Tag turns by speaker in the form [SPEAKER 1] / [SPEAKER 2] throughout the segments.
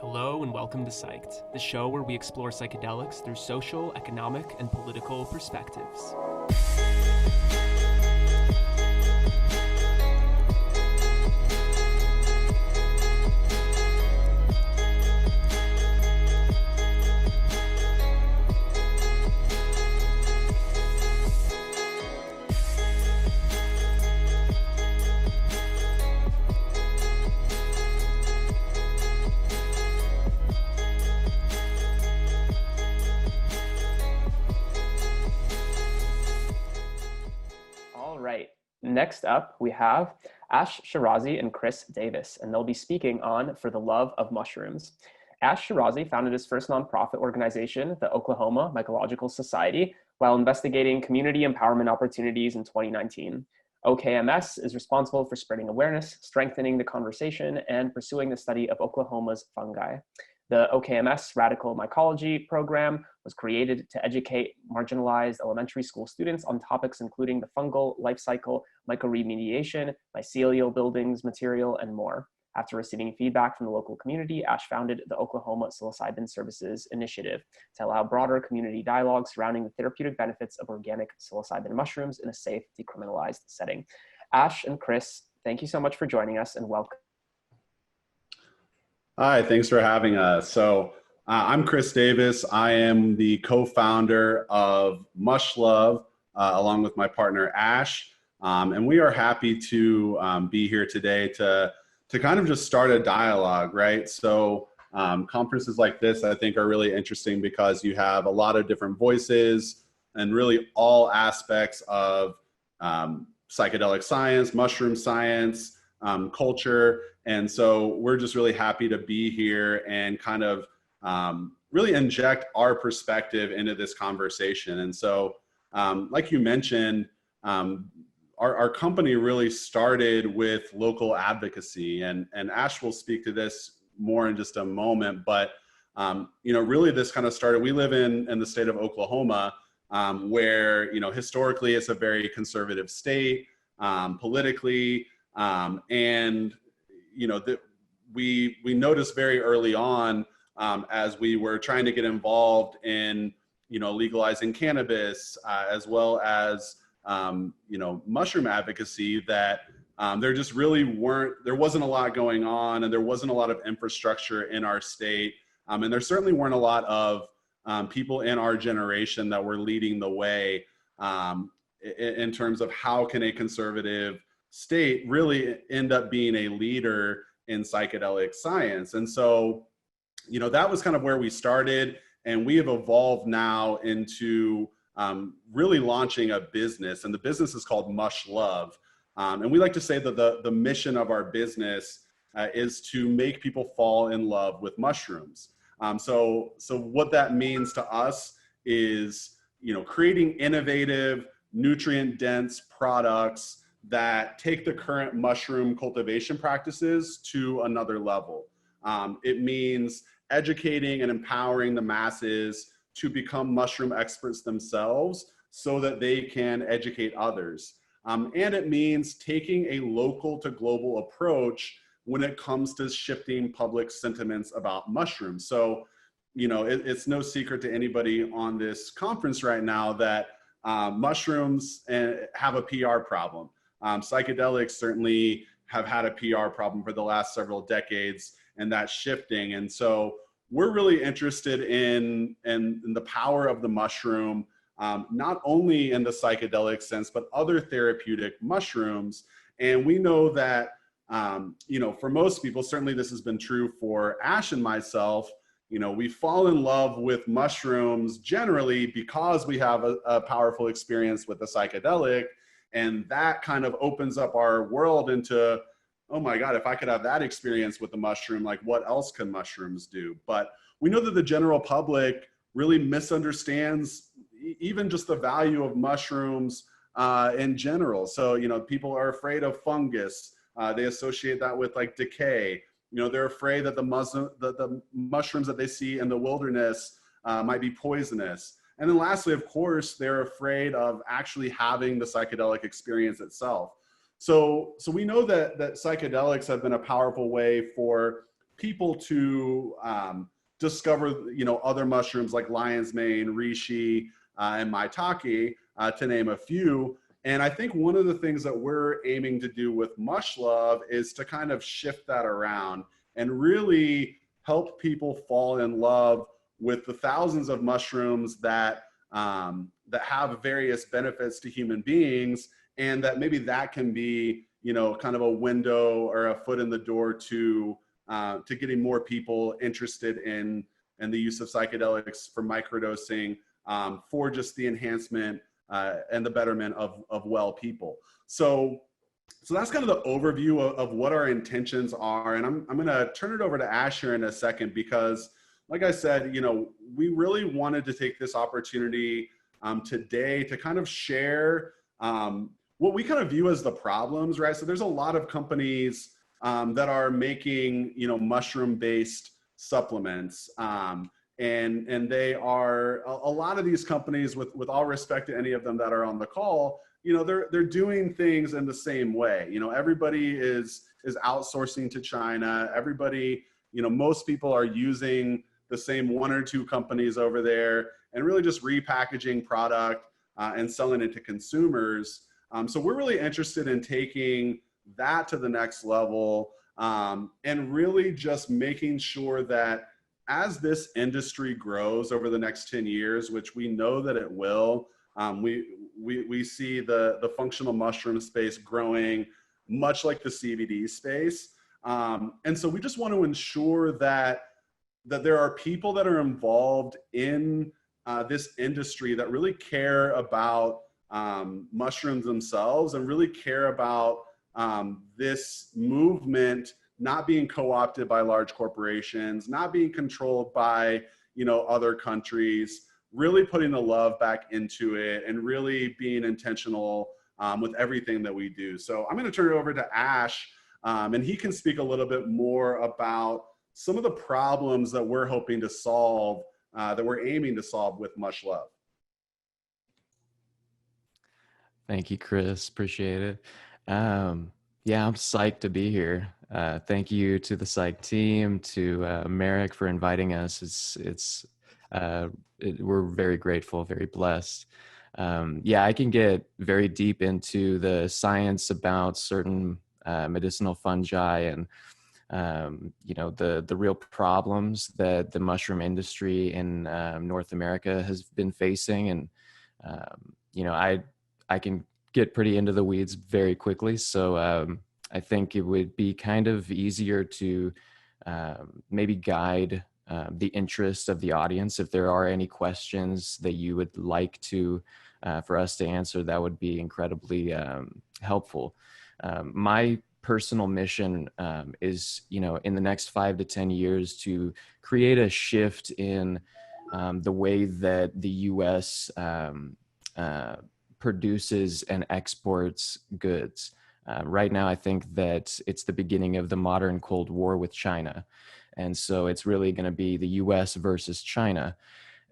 [SPEAKER 1] Hello and welcome to Psyched, the show where we explore psychedelics through social, economic, and political perspectives.
[SPEAKER 2] Next up, we have Ash Shirazi and Chris Davis, and they'll be speaking on For the Love of Mushrooms. Ash Shirazi founded his first nonprofit organization, the Oklahoma Mycological Society, while investigating community empowerment opportunities in 2019. OKMS is responsible for spreading awareness, strengthening the conversation, and pursuing the study of Oklahoma's fungi. The OKMS Radical Mycology program was created to educate marginalized elementary school students on topics including the fungal, lifecycle, mycoremediation, mycelial buildings, material, and more. After receiving feedback from the local community, Ash founded the Oklahoma Psilocybin Services Initiative to allow broader community dialogue surrounding the therapeutic benefits of organic psilocybin mushrooms in a safe, decriminalized setting. Ash and Chris, thank you so much for joining us and welcome.
[SPEAKER 3] Hi, thanks for having us. So I'm Chris Davis. I am the co-founder of Mush Love, along with my partner Ash. And we are happy to be here today to kind of just start a dialogue, right? So conferences like this, I think, are really interesting because you have a lot of different voices and really all aspects of psychedelic science, mushroom science, culture. And so we're just really happy to be here and kind of really inject our perspective into this conversation. And so, like you mentioned, our company really started with local advocacy, and Ash will speak to this more in just a moment. But really this kind of started. We live in the state of Oklahoma, where historically it's a very conservative state politically. And we noticed very early on, as we were trying to get involved in legalizing cannabis, as well as mushroom advocacy, that there just really wasn't a lot going on, and there wasn't a lot of infrastructure in our state, and there certainly weren't a lot of people in our generation that were leading the way in terms of how can a conservative state really end up being a leader in psychedelic science. And so, that was kind of where we started, and we have evolved now into really launching a business, and the business is called Mush Love. And we like to say that the mission of our business is to make people fall in love with mushrooms. So what that means to us is, creating innovative, nutrient-dense products that take the current mushroom cultivation practices to another level. It means educating and empowering the masses to become mushroom experts themselves so that they can educate others. And it means taking a local to global approach when it comes to shifting public sentiments about mushrooms. So, it's no secret to anybody on this conference right now that mushrooms have a PR problem. Psychedelics certainly have had a PR problem for the last several decades, and that's shifting. And so we're really interested in the power of the mushroom, not only in the psychedelic sense, but other therapeutic mushrooms. And we know that, for most people, certainly this has been true for Ash and myself, we fall in love with mushrooms generally because we have a powerful experience with the psychedelic. And that kind of opens up our world into, oh my God, if I could have that experience with the mushroom, like what else can mushrooms do? But we know that the general public really misunderstands even just the value of mushrooms in general. So, people are afraid of fungus. They associate that with like decay. They're afraid that the mushrooms that they see in the wilderness might be poisonous. And then lastly, of course, they're afraid of actually having the psychedelic experience itself. So we know that psychedelics have been a powerful way for people to discover, other mushrooms like lion's mane, reishi, and maitake, to name a few. And I think one of the things that we're aiming to do with Mush Love is to kind of shift that around and really help people fall in love with the thousands of mushrooms that that have various benefits to human beings, and that maybe that can be, kind of a window or a foot in the door to getting more people interested in the use of psychedelics for microdosing, for just the enhancement and the betterment of well people. So that's kind of the overview of what our intentions are. And I'm going to turn it over to Ash here in a second, because like I said, we really wanted to take this opportunity today to kind of share what we kind of view as the problems, right? So there's a lot of companies that are making, mushroom-based supplements. And they are, a lot of these companies, with all respect to any of them that are on the call, they're doing things in the same way. Everybody is outsourcing to China. Everybody, most people are using the same one or two companies over there and really just repackaging product and selling it to consumers. So we're really interested in taking that to the next level, and really just making sure that as this industry grows over the next 10 years, which we know that it will, we see the functional mushroom space growing much like the CBD space. And so we just want to ensure that there are people that are involved in this industry that really care about mushrooms themselves and really care about this movement not being co-opted by large corporations, not being controlled by, other countries, really putting the love back into it and really being intentional with everything that we do. So I'm going to turn it over to Ash, and he can speak a little bit more about some of the problems that we're hoping to solve, that we're aiming to solve with Mush Love.
[SPEAKER 4] Thank you, Chris. Appreciate it. Yeah, I'm psyched to be here. Thank you to the Psyched team, to Merrick for inviting us. We're very grateful, very blessed. Yeah, I can get very deep into the science about certain medicinal fungi and the real problems that the mushroom industry in North America has been facing, and I can get pretty into the weeds very quickly. So I think it would be kind of easier to maybe guide the interest of the audience. If there are any questions that you would like to for us to answer, that would be incredibly helpful. My personal mission is, in the next 5 to 10 years, to create a shift in the way that the U.S. Produces and exports goods. Right now, I think that it's the beginning of the modern Cold War with China. And so it's really going to be the US versus China.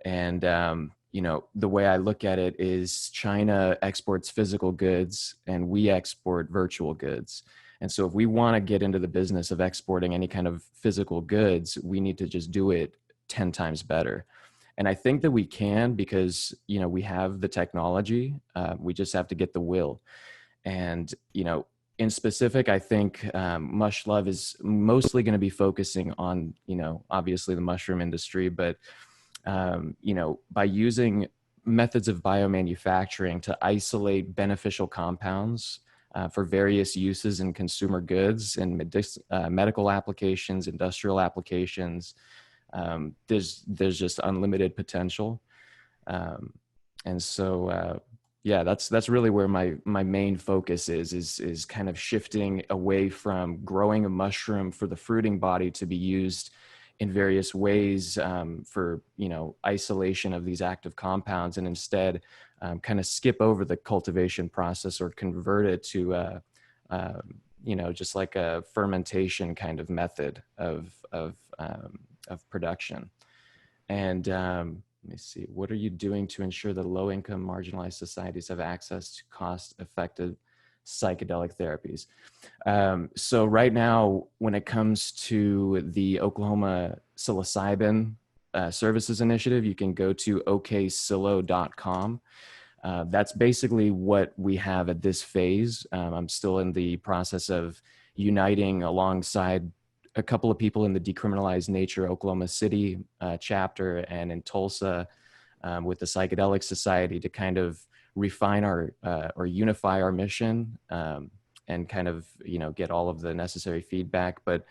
[SPEAKER 4] And, the way I look at it is China exports physical goods and we export virtual goods. And so if we want to get into the business of exporting any kind of physical goods, we need to just do it 10 times better. And I think that we can, because, we have the technology. We just have to get the will. And, in specific, I think Mush Love is mostly going to be focusing on, obviously the mushroom industry, but, by using methods of biomanufacturing to isolate beneficial compounds for various uses in consumer goods and medical applications, industrial applications. There's just unlimited potential. And so, yeah, that's really where my main focus is kind of shifting away from growing a mushroom for the fruiting body to be used in various ways for, isolation of these active compounds, and instead kind of skip over the cultivation process or convert it to, just like a fermentation kind of method of production. And let me see, what are you doing to ensure that low-income marginalized societies have access to cost-effective psychedelic therapies. So right now, when it comes to the Oklahoma Psilocybin Services Initiative, you can go to okpsilo.com. That's basically what we have at this phase. I'm still in the process of uniting alongside a couple of people in the Decriminalized Nature Oklahoma City chapter and in Tulsa with the Psychedelic Society to kind of refine our or unify our mission and kind of, get all of the necessary feedback. But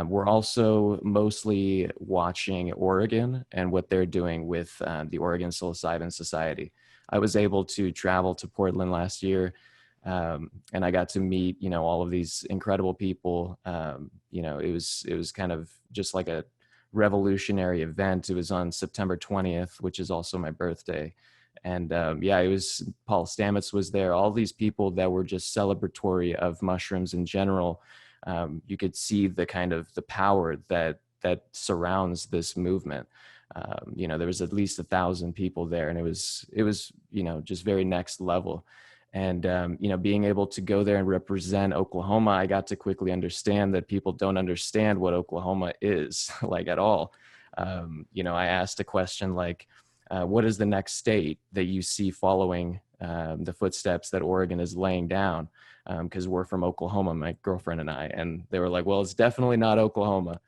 [SPEAKER 4] we're also mostly watching Oregon and what they're doing with the Oregon Psilocybin Society. I was able to travel to Portland last year, and I got to meet, all of these incredible people. It was kind of just like a revolutionary event. It was on September 20th, which is also my birthday. And it was Paul Stamets was there. All these people that were just celebratory of mushrooms in general. You could see the kind of the power that surrounds this movement. There was at least 1,000 people there, and it was just very next level. And being able to go there and represent Oklahoma, I got to quickly understand that people don't understand what Oklahoma is like at all. I asked a question like, what is the next state that you see following the footsteps that Oregon is laying down? Because we're from Oklahoma, my girlfriend and I, and they were like, well, it's definitely not Oklahoma.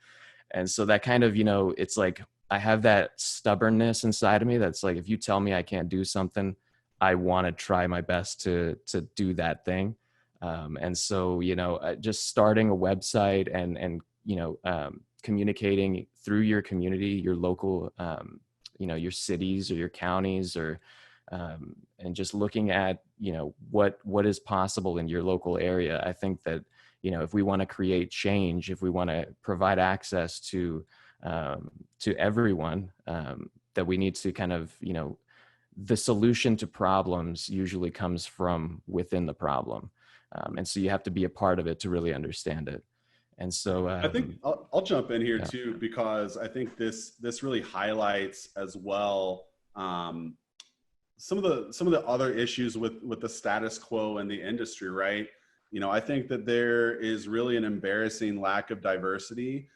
[SPEAKER 4] And so that kind of, it's like, I have that stubbornness inside of me. That's like, if you tell me I can't do something, I want to try my best to do that thing. And so, just starting a website and communicating through your community, your local, your cities or your counties and just looking at, what is possible in your local area. I think that, if we want to create change, if we want to provide access to everyone, that we need to kind of, the solution to problems usually comes from within the problem. And so you have to be a part of it to really understand it. And so
[SPEAKER 3] I think I'll jump in here too, because I think this really highlights as well some of the other issues with the status quo in the industry, right? I think that there is really an embarrassing lack of diversity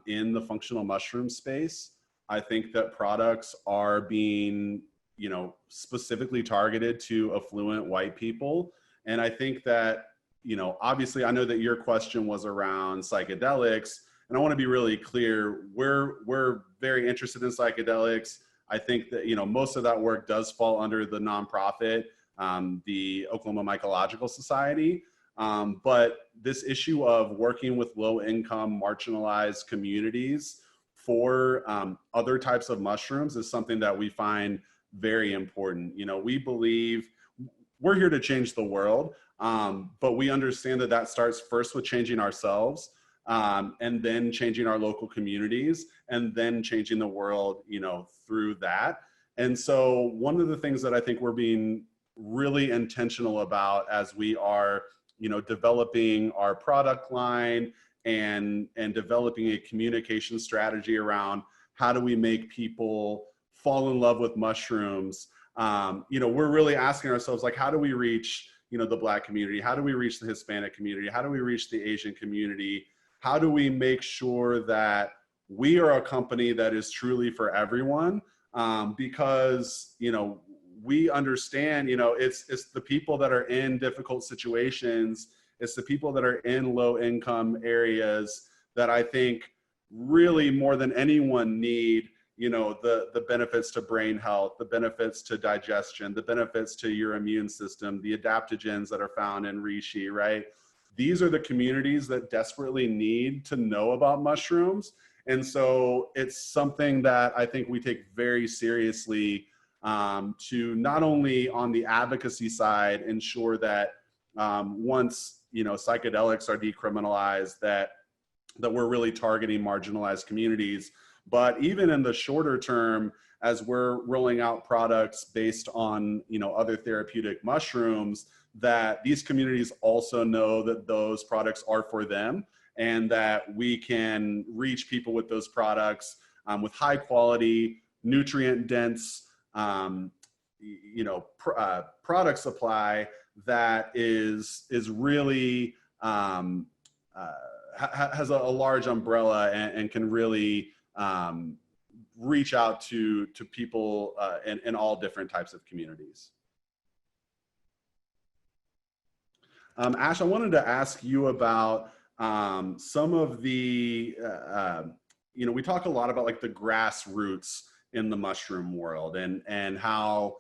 [SPEAKER 3] in the functional mushroom space. I think that products are being, specifically targeted to affluent white people. And I think that, obviously I know that your question was around psychedelics, and I want to be really clear. We're very interested in psychedelics. I think that, most of that work does fall under the nonprofit, the Oklahoma Mycological Society. But this issue of working with low-income, marginalized communities for other types of mushrooms is something that we find very important. We believe we're here to change the world, but we understand that starts first with changing ourselves, and then changing our local communities, and then changing the world, through that. And so one of the things that I think we're being really intentional about as we are, developing our product line and developing a communication strategy around how do we make people fall in love with mushrooms. We're really asking ourselves, like, how do we reach, the Black community? How do we reach the Hispanic community? How do we reach the Asian community? How do we make sure that we are a company that is truly for everyone? Because, we understand, it's the people that are in difficult situations. It's the people that are in low income areas that I think really more than anyone need, the benefits to brain health, the benefits to digestion, the benefits to your immune system, the adaptogens that are found in reishi, right? These are the communities that desperately need to know about mushrooms. And so it's something that I think we take very seriously, to not only on the advocacy side ensure that once psychedelics are decriminalized, that we're really targeting marginalized communities, but even in the shorter term, as we're rolling out products based on other therapeutic mushrooms, that these communities also know that those products are for them, and that we can reach people with those products with high quality, nutrient dense product supply that is really has a large umbrella and can really reach out to people in all different types of communities. Ash, I wanted to ask you about some of the, we talk a lot about like the grassroots in the mushroom world and how,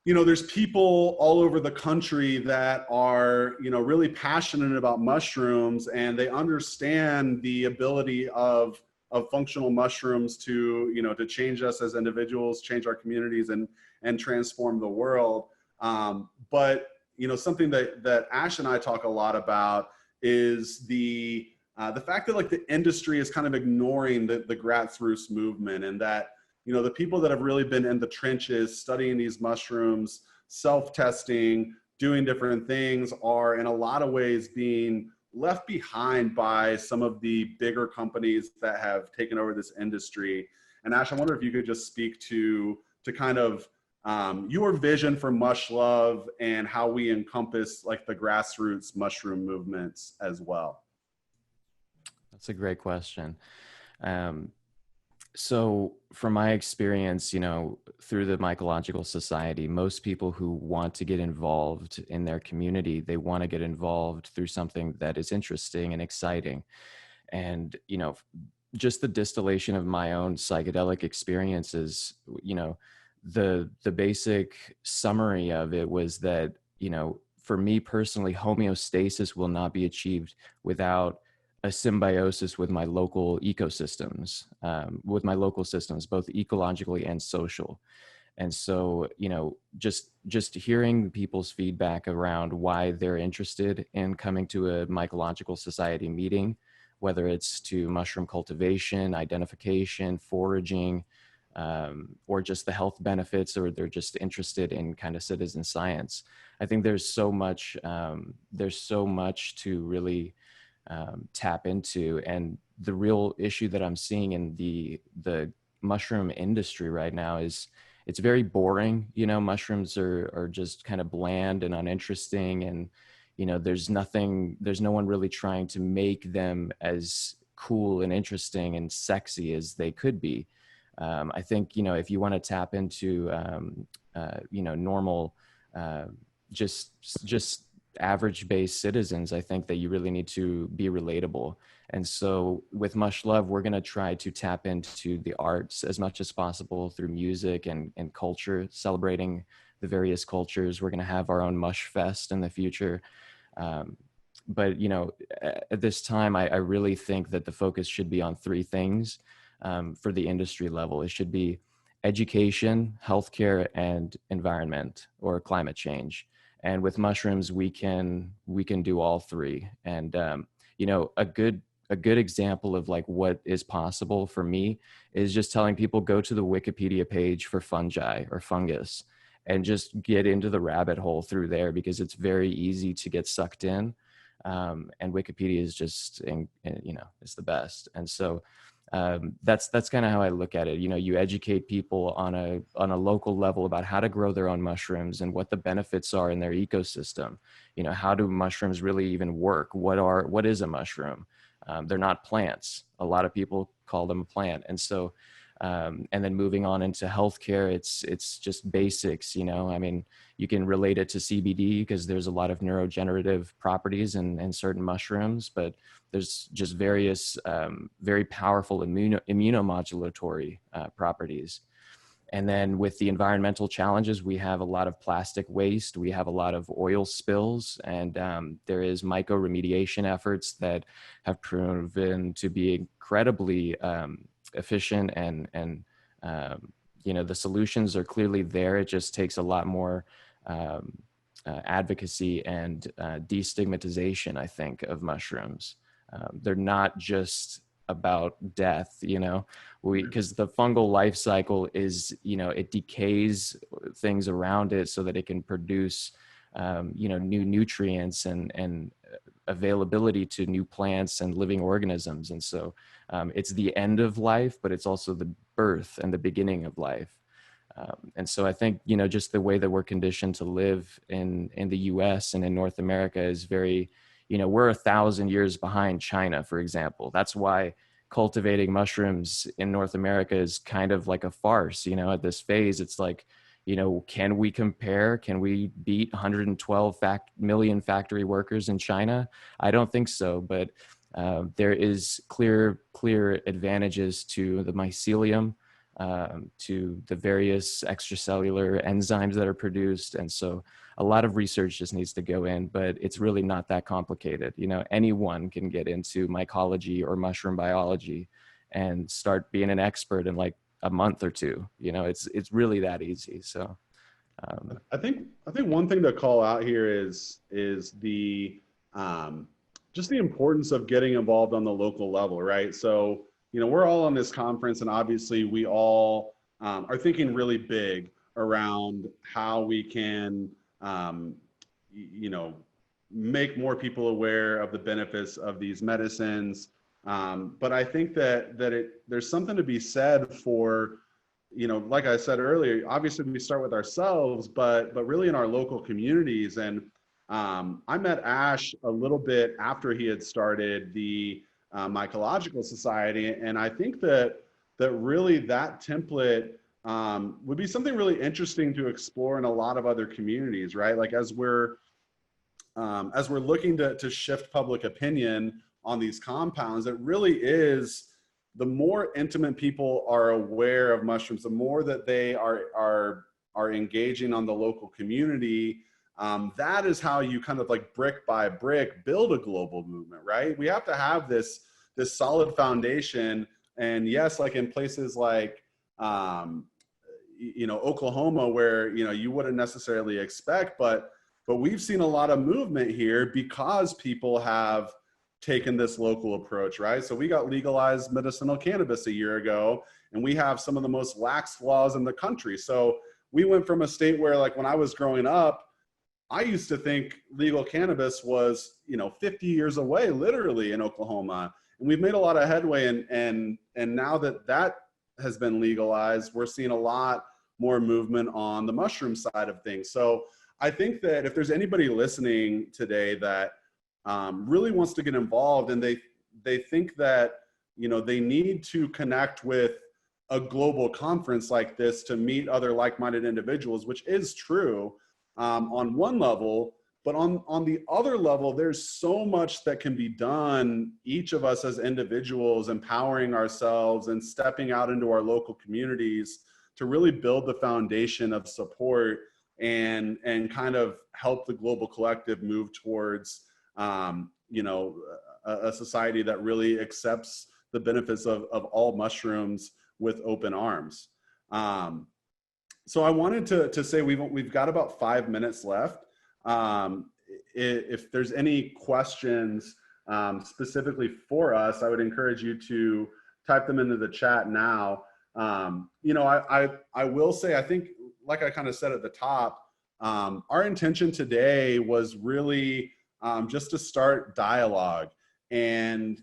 [SPEAKER 3] there's people all over the country that are, really passionate about mushrooms, and they understand the ability of functional mushrooms to, to change us as individuals, change our communities, and transform the world. But something that Ash and I talk a lot about is the fact that like the industry is kind of ignoring the grassroots movement, and that the people that have really been in the trenches studying these mushrooms, self-testing, doing different things, are in a lot of ways being left behind by some of the bigger companies that have taken over this industry. And Ash, I wonder if you could just speak to kind of your vision for Mush Love and how we encompass like the grassroots mushroom movements as well.
[SPEAKER 4] That's a great question. So from my experience, through the Mycological Society, most people who want to get involved in their community, they want to get involved through something that is interesting and exciting. And, just the distillation of my own psychedelic experiences, the basic summary of it was that, for me personally, homeostasis will not be achieved without a symbiosis with my local ecosystems, both ecologically and social. And so, just hearing people's feedback around why they're interested in coming to a Mycological Society meeting, whether it's to mushroom cultivation, identification, foraging, or just the health benefits, or they're just interested in kind of citizen science. I think there's so much to really tap into. And the real issue that I'm seeing in the mushroom industry right now is it's very boring. Mushrooms are just kind of bland and uninteresting, and there's no one really trying to make them as cool and interesting and sexy as they could be. I think if you want to tap into normal just average based citizens, I think that you really need to be relatable. And so with Mush Love, we're going to try to tap into the arts as much as possible through music and culture, celebrating the various cultures. We're going to have our own Mush Fest in the future. But at this time, I really think that the focus should be on three things for the industry level. It should be education, healthcare, and environment or climate change. And with mushrooms, we can do all three. And a good example of like what is possible for me is just telling people, go to the Wikipedia page for fungi or fungus and just get into the rabbit hole through there, because it's very easy to get sucked in. And Wikipedia is just, it's the best. And so that's kind of how I look at it. You educate people on a local level about how to grow their own mushrooms and what the benefits are in their ecosystem. How do mushrooms really even work? What is a mushroom? They're not plants. A lot of people call them a plant. And so, and then moving on into healthcare, it's just basics. You can relate it to CBD because there's a lot of neurogenerative properties in certain mushrooms, but there's just various very powerful immunomodulatory properties. And then with the environmental challenges, we have a lot of plastic waste, we have a lot of oil spills, and there is mycoremediation efforts that have proven to be incredibly efficient, and the solutions are clearly there. It just takes a lot more advocacy and destigmatization, I think, of mushrooms. They're not just about death, because the fungal life cycle is, it decays things around it so that it can produce, new nutrients and availability to new plants and living organisms. And so it's the end of life, but it's also the birth and the beginning of life. And so I think, just the way that we're conditioned to live in the US and in North America is very, we're 1,000 years behind China, for example. That's why cultivating mushrooms in North America is kind of like a farce. At this phase, it's like, can we compare? Can we beat 112 million factory workers in China? I don't think so, but there is clear advantages to the mycelium, to the various extracellular enzymes that are produced. And so a lot of research just needs to go in, but it's really not that complicated. Anyone can get into mycology or mushroom biology and start being an expert in like a month or two. It's really that easy. So
[SPEAKER 3] I think one thing to call out here is the just the importance of getting involved on the local level, right? So we're all on this conference, and obviously we all are thinking really big around how we can make more people aware of the benefits of these medicines. But I think that there's something to be said for, like I said earlier, obviously we start with ourselves, but really in our local communities. And I met Ash a little bit after he had started the Mycological Society, and I think that really that template would be something really interesting to explore in a lot of other communities, right? Like as we're looking to shift public opinion on these compounds, it really is, the more intimate people are aware of mushrooms, the more that they are engaging on the local community. That is how you kind of like brick by brick build a global movement, right? We have to have this solid foundation. And yes, like in places like Oklahoma, where you wouldn't necessarily expect, but we've seen a lot of movement here because people have taken this local approach, right? So we got legalized medicinal cannabis a year ago, and we have some of the most lax laws in the country. So we went from a state where, like, when I was growing up, I used to think legal cannabis was 50 years away, literally, in Oklahoma. And we've made a lot of headway, and now that has been legalized, we're seeing a lot more movement on the mushroom side of things. So I think that if there's anybody listening today that really wants to get involved, and they think that they need to connect with a global conference like this to meet other like-minded individuals, which is true on one level, but on the other level, there's so much that can be done, each of us as individuals, empowering ourselves and stepping out into our local communities to really build the foundation of support and kind of help the global collective move towards a society that really accepts the benefits of all mushrooms with open arms. So I wanted to say we've got about 5 minutes left. If there's any questions specifically for us, I would encourage you to type them into the chat now. I will say, I think, like I kind of said at the top, our intention today was really just to start dialogue. And,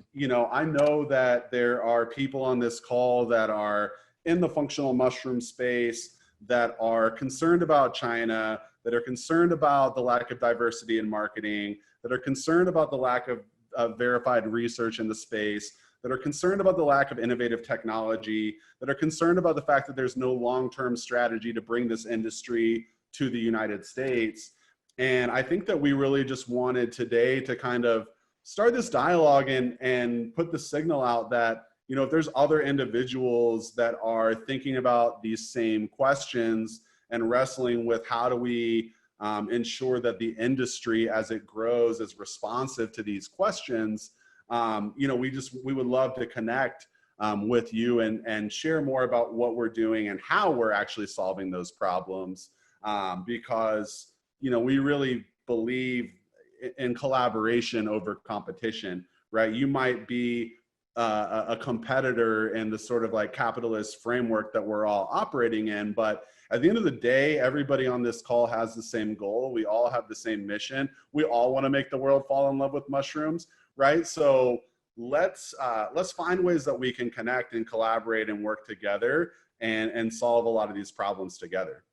[SPEAKER 3] I know that there are people on this call that are in the functional mushroom space, that are concerned about China, that are concerned about the lack of diversity in marketing, that are concerned about the lack of verified research in the space, that are concerned about the lack of innovative technology, that are concerned about the fact that there's no long-term strategy to bring this industry to the United States. And I think that we really just wanted today to kind of start this dialogue and put the signal out that, if there's other individuals that are thinking about these same questions and wrestling with how do we ensure that the industry as it grows is responsive to these questions, we would love to connect with you and share more about what we're doing and how we're actually solving those problems, because we really believe in collaboration over competition, right? You might be a competitor in the sort of like capitalist framework that we're all operating in, but at the end of the day, everybody on this call has the same goal. We all have the same mission. We all want to make the world fall in love with mushrooms, right? So let's find ways that we can connect and collaborate and work together and solve a lot of these problems together.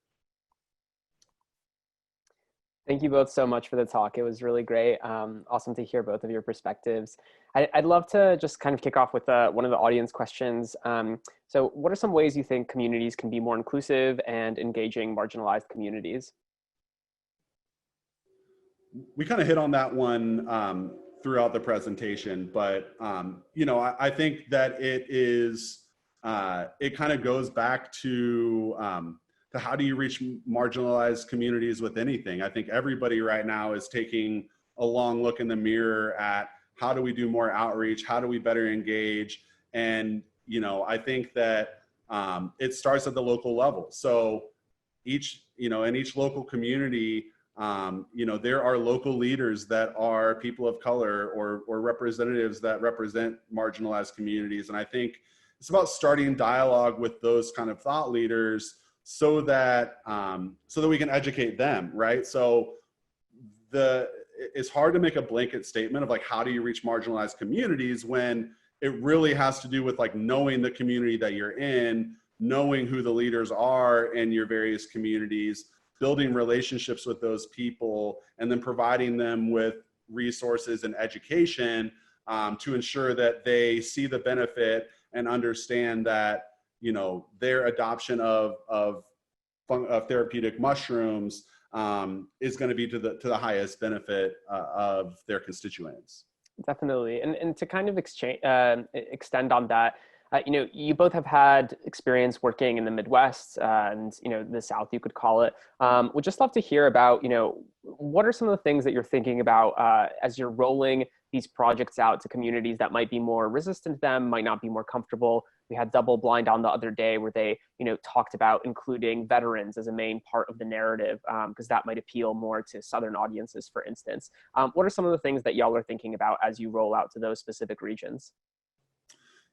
[SPEAKER 2] Thank you both so much for the talk. It was really great. Awesome to hear both of your perspectives. I'd love to just kind of kick off with one of the audience questions. So what are some ways you think communities can be more inclusive and engaging marginalized communities?
[SPEAKER 3] We kind of hit on that one throughout the presentation, but you know, I think that it kind of goes back to how do you reach marginalized communities with anything. I think everybody right now is taking a long look in the mirror at how do we do more outreach, how do we better engage, and you know, I think that it starts at the local level. So in each local community, you know, there are local leaders that are people of color or representatives that represent marginalized communities. And I think it's about starting dialogue with those kind of thought leaders so that we can educate them, right? So it's hard to make a blanket statement of like, how do you reach marginalized communities when it really has to do with like knowing the community that you're in, knowing who the leaders are in your various communities, building relationships with those people, and then providing them with resources and education to ensure that they see the benefit and understand that, you know, their adoption of therapeutic mushrooms is going to be to the highest benefit of their constituents.
[SPEAKER 2] Definitely. And to kind of extend on that, you know, you both have had experience working in the Midwest and, you know, the South, you could call it. Would just love to hear about, you know, what are some of the things that you're thinking about as you're rolling these projects out to communities that might be more resistant to them, might not be more comfortable. We had Double Blind on the other day where they, you know, talked about including veterans as a main part of the narrative because that might appeal more to Southern audiences, for instance. What are some of the things that y'all are thinking about as you roll out to those specific regions?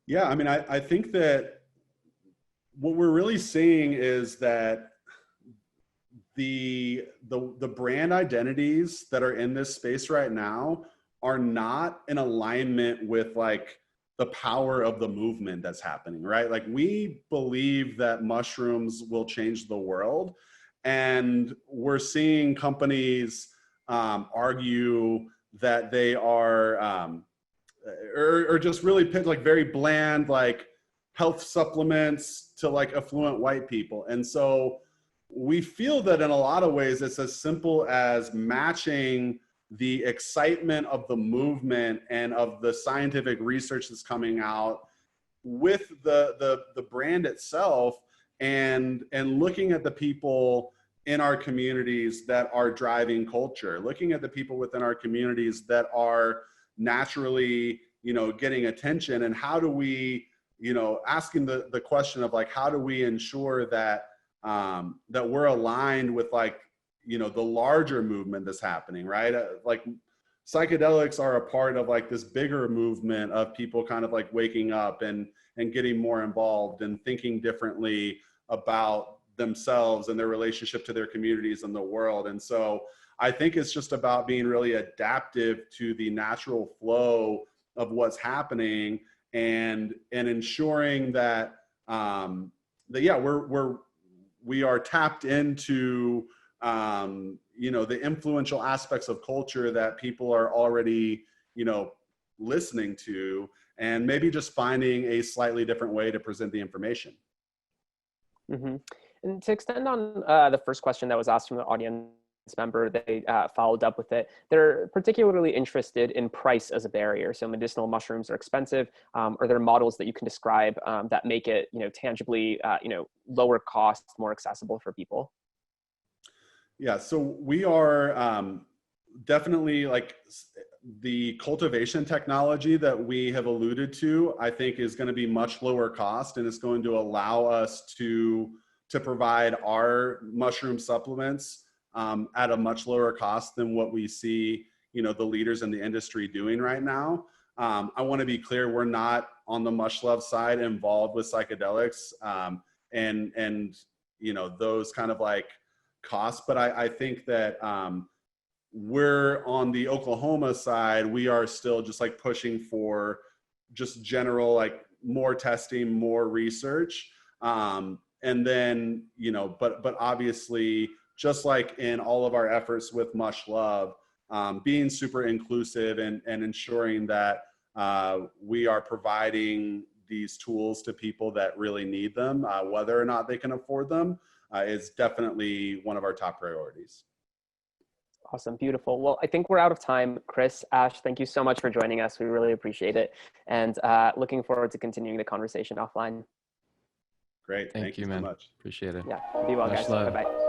[SPEAKER 3] Yeah, I mean, I think that what we're really seeing is that the brand identities that are in this space right now are not in alignment with like the power of the movement that's happening, right? Like we believe that mushrooms will change the world, and we're seeing companies argue that they are or just really pitch like very bland, like health supplements to like affluent white people. And so we feel that in a lot of ways, it's as simple as matching the excitement of the movement and of the scientific research that's coming out with the brand itself, and looking at the people in our communities that are driving culture, looking at the people within our communities that are naturally, you know, getting attention, and how do we, you know, asking the question of like, how do we ensure that that we're aligned with like, you know, the larger movement that's happening, right? Like psychedelics are a part of like this bigger movement of people kind of like waking up and getting more involved and thinking differently about themselves and their relationship to their communities and the world. And so I think it's just about being really adaptive to the natural flow of what's happening and ensuring that we are tapped into you know, the influential aspects of culture that people are already, you know, listening to, and maybe just finding a slightly different way to present the information.
[SPEAKER 2] Mm-hmm. And to extend on the first question that was asked from the audience member, they followed up with it. They're particularly interested in price as a barrier. So medicinal mushrooms are expensive. Are there models that you can describe that make it, you know, tangibly, you know, lower cost, more accessible for people?
[SPEAKER 3] Yeah, so we are definitely like the cultivation technology that we have alluded to, I think is going to be much lower cost, and it's going to allow us to provide our mushroom supplements at a much lower cost than what we see, you know, the leaders in the industry doing right now. I want to be clear, we're not on the Mush Love side involved with psychedelics and you know, those kind of like costs, but I think that we're on the Oklahoma side, we are still just like pushing for just general, like more testing, more research. And then, you know, but obviously, just like in all of our efforts with Mush Love, being super inclusive and ensuring that we are providing these tools to people that really need them, whether or not they can afford them, is definitely one of our top priorities.
[SPEAKER 2] Awesome. Beautiful. Well, I think we're out of time. Chris, Ash, thank you so much for joining us. We really appreciate it. And looking forward to continuing the conversation offline.
[SPEAKER 3] Great. Thank you
[SPEAKER 4] man.
[SPEAKER 3] so much.
[SPEAKER 4] Appreciate it.
[SPEAKER 2] Yeah. Be well,
[SPEAKER 4] Much
[SPEAKER 2] guys.
[SPEAKER 4] love.
[SPEAKER 2] Bye-bye.